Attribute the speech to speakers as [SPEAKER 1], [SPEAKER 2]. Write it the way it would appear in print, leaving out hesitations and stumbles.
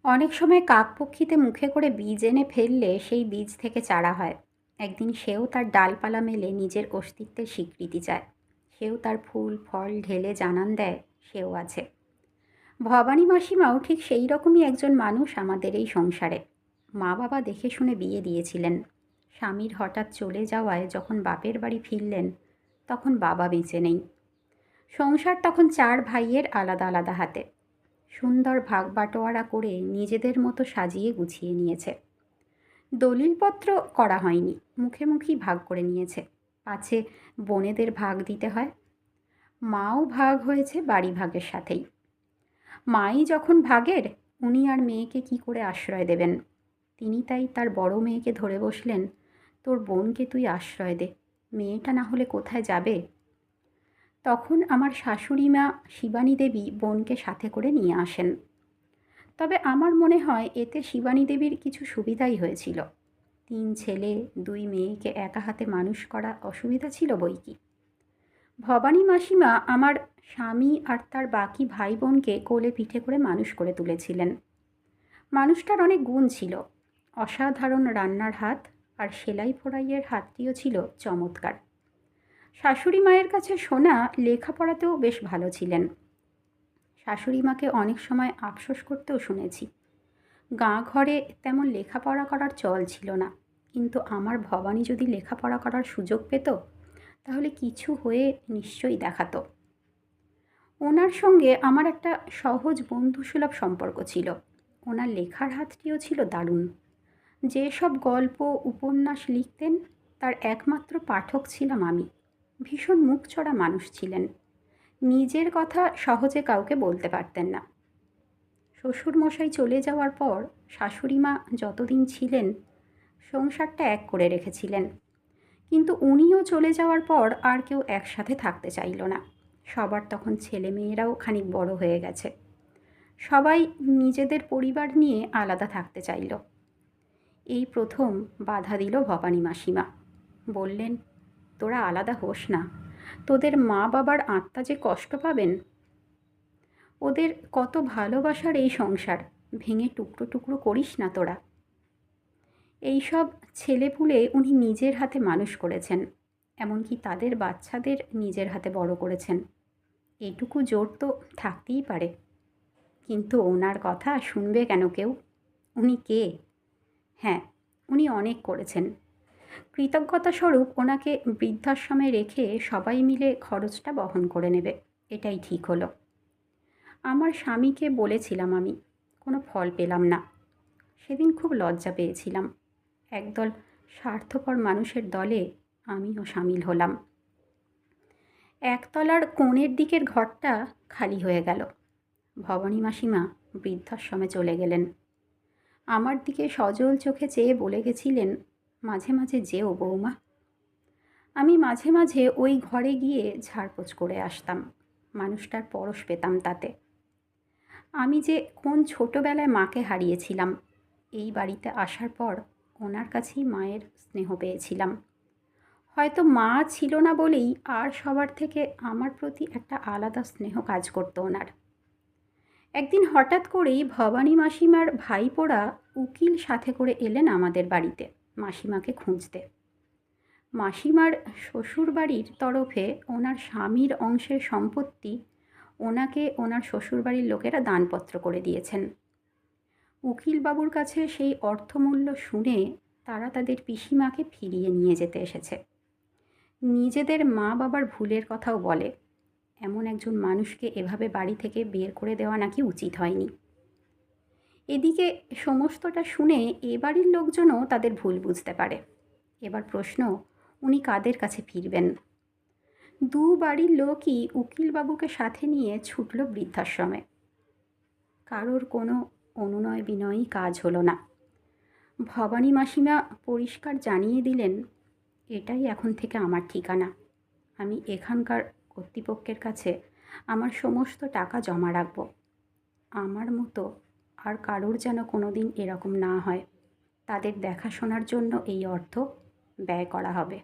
[SPEAKER 1] অনেক সময় কাকপক্ষীতে মুখে করে বীজ এনে ফেললে সেই বীজ থেকে চারা হয়। একদিন সেও তার ডালপালা মেলে নিজের অস্তিত্বের স্বীকৃতি চায়। সেও তার ফুল ফল ঢেলে জানান দেয় সেও আছে। ভবানী মাসিমাও ঠিক সেই রকমই একজন মানুষ আমাদের এই সংসারে। মা বাবা দেখে শুনে বিয়ে দিয়েছিলেন। স্বামীর হঠাৎ চলে যাওয়ায় যখন বাপের বাড়ি ফিরলেন, তখন বাবা বেঁচে নেই। সংসার তখন 4 ভাইয়ের আলাদা আলাদা হাতে। সুন্দর ভাগ বাটোয়ারা করে নিজেদের মতো সাজিয়ে গুছিয়ে নিয়েছে। দলিলপত্র করা হয়নি, মুখে মুখেই ভাগ করে নিয়েছে। পাছে বোনেদের ভাগ দিতে হয়। মাও ভাগ হয়েছে বাড়ি ভাগের সাথেই। মাই যখন ভাগের, উনি আর মেয়েকে কি করে আশ্রয় দেবেন? তিনি তাই তার বড় মেয়েকে ধরে বসলেন, তোর বোনকে তুই আশ্রয় দে, মেয়েটা না হলে কোথায় যাবে? তখন আমার শাশুড়ি মা শিবানী দেবী বোনকে সাথে করে নিয়ে আসেন। তবে আমার মনে হয় এতে শিবানী দেবীর কিছু সুবিধাই হয়েছিল। 3 ছেলে 2 মেয়েকে একা হাতে মানুষ করা অসুবিধা ছিল বই কি। ভবানী মাসিমা আমার স্বামী আর তার বাকি ভাই বোনকে কোলে পিঠে করে মানুষ করে তুলেছিলেন। মানুষটার অনেক গুণ ছিল। অসাধারণ রান্নার হাত, আর সেলাই ফোড়াইয়ের হাতটিও ছিল চমৎকার। শাশুড়ি মায়ের কাছে শোনা লেখাপড়াতেও বেশ ভালো ছিলেন। শাশুড়ি মাকে অনেক সময় আফসোস করতেও শুনেছি। গাঁ ঘরে তেমন লেখাপড়া করার চল ছিল না, কিন্তু আমার ভবানী যদি লেখাপড়া করার সুযোগ পেত, তাহলে কিছু হয়ে নিশ্চয়ই দেখাতো। ওনার সঙ্গে আমার একটা সহজ বন্ধুসুলভ সম্পর্ক ছিল। ওনার লেখার হাতটিও ছিল দারুণ। যেসব গল্প উপন্যাস লিখতেন, তার একমাত্র পাঠক ছিলাম আমি। ভীষণ মুখচড়া মানুষ ছিলেন। নিজের কথা সহজে কাউকে বলতে পারতেন না। শ্বশুরমশাই চলে যাওয়ার পর শাশুড়ি মা যতদিন ছিলেন সংসারটা এক করে রেখেছিলেন, কিন্তু উনিও চলে যাওয়ার পর আর কেউ একসাথে থাকতে চাইল না। সবার তখন ছেলে মেয়েরাও খানিক বড় হয়ে গেছে। সবাই নিজেদের পরিবার নিয়ে আলাদা থাকতে চাইল। এই প্রথম বাধা দিল ভবানী মাসিমা। বললেন, তোরা আলাদা হোস না, তোদের মা বাবার আত্মা যে কষ্ট পাবেন। ওদের কত ভালোবাসার এই সংসার, ভেঙে টুকরো টুকরো করিস না তোরা। এইসব ছেলেপুলে উনি নিজের হাতে মানুষ করেছেন, এমনকি তাদের বাচ্চাদের নিজের হাতে বড় করেছেন। এইটুকু জোর তো থাকতেই পারে। কিন্তু ওনার কথা শুনবে কেন কেউ? উনি কে? হ্যাঁ, উনি অনেক করেছেন। কৃতজ্ঞতাস্বরূপ ওনাকে বৃদ্ধাশ্রমে রেখে সবাই মিলে খরচটা বহন করে নেবে, এটাই ঠিক হলো। আমার স্বামীকে বলেছিলাম আমি, কোনো ফল পেলাম না। সেদিন খুব লজ্জা পেয়েছিলাম। একদল স্বার্থপর মানুষের দলে আমিও সামিল হলাম। একতলার কোণের দিকের ঘরটা খালি হয়ে গেল। ভবানী মাসিমা বৃদ্ধাশ্রমে চলে গেলেন। আমার দিকে সজল চোখে চেয়ে বলে গেছিলেন, মাঝে মাঝে যেও বৌমা। আমি মাঝে মাঝে ওই ঘরে গিয়ে ঝাড়পোছ করে আসতাম। মানুষটার পরশ পেতাম তাতে। আমি যে কোন ছোটবেলায় মাকে হারিয়েছিলাম, এই বাড়িতে আসার পর ওনার কাছেই মায়ের স্নেহ পেয়েছিলাম। হয়তো মা ছিল না বলেই আর সবার থেকে আমার প্রতি একটা আলাদা স্নেহ কাজ করতো ওনার। একদিন হঠাৎ করেই ভবানী মাসিমার ভাইপোরা উকিল সাথে করে এলেন আমাদের বাড়িতে মাসিমাকে খুঁজতে। মাসিমার শ্বশুরবাড়ির তরফে ওনার স্বামীর অংশের সম্পত্তি ওনাকে ওনার শ্বশুরবাড়ির লোকেরা দানপত্র করে দিয়েছেন। উকিলবাবুর কাছে সেই অর্থমূল্য শুনে তারা তাদের পিসিমাকে ফিরিয়ে নিয়ে যেতে এসেছে। নিজেদের মা বাবার ভুলের কথাও বলে। এমন একজন মানুষকে এভাবে বাড়ি থেকে বের করে দেওয়া নাকি উচিত হয়নি। এদিকে সমস্তটা শুনে এ বাড়ির লোকজনও তাদের ভুল বুঝতে পারে। এবার প্রশ্ন, উনি কাদের কাছে ফিরবেন? দু বাড়ির লোকই উকিলবাবুকে সাথে নিয়ে ছুটল বৃদ্ধাশ্রমে। কারোর কোনো অনুনয় বিনয়ই কাজ হলো না। ভবানী মাসিমা পরিষ্কার জানিয়ে দিলেন, এটাই এখন থেকে আমার ঠিকানা। আমি এখানকার কর্তৃপক্ষের কাছে আমার সমস্ত টাকা জমা রাখব। আমার মতো আর কারোর যেন কোনো দিন এরকম না হয়। তাদের দেখাশোনার জন্য এই অর্থ ব্যয় করা হবে।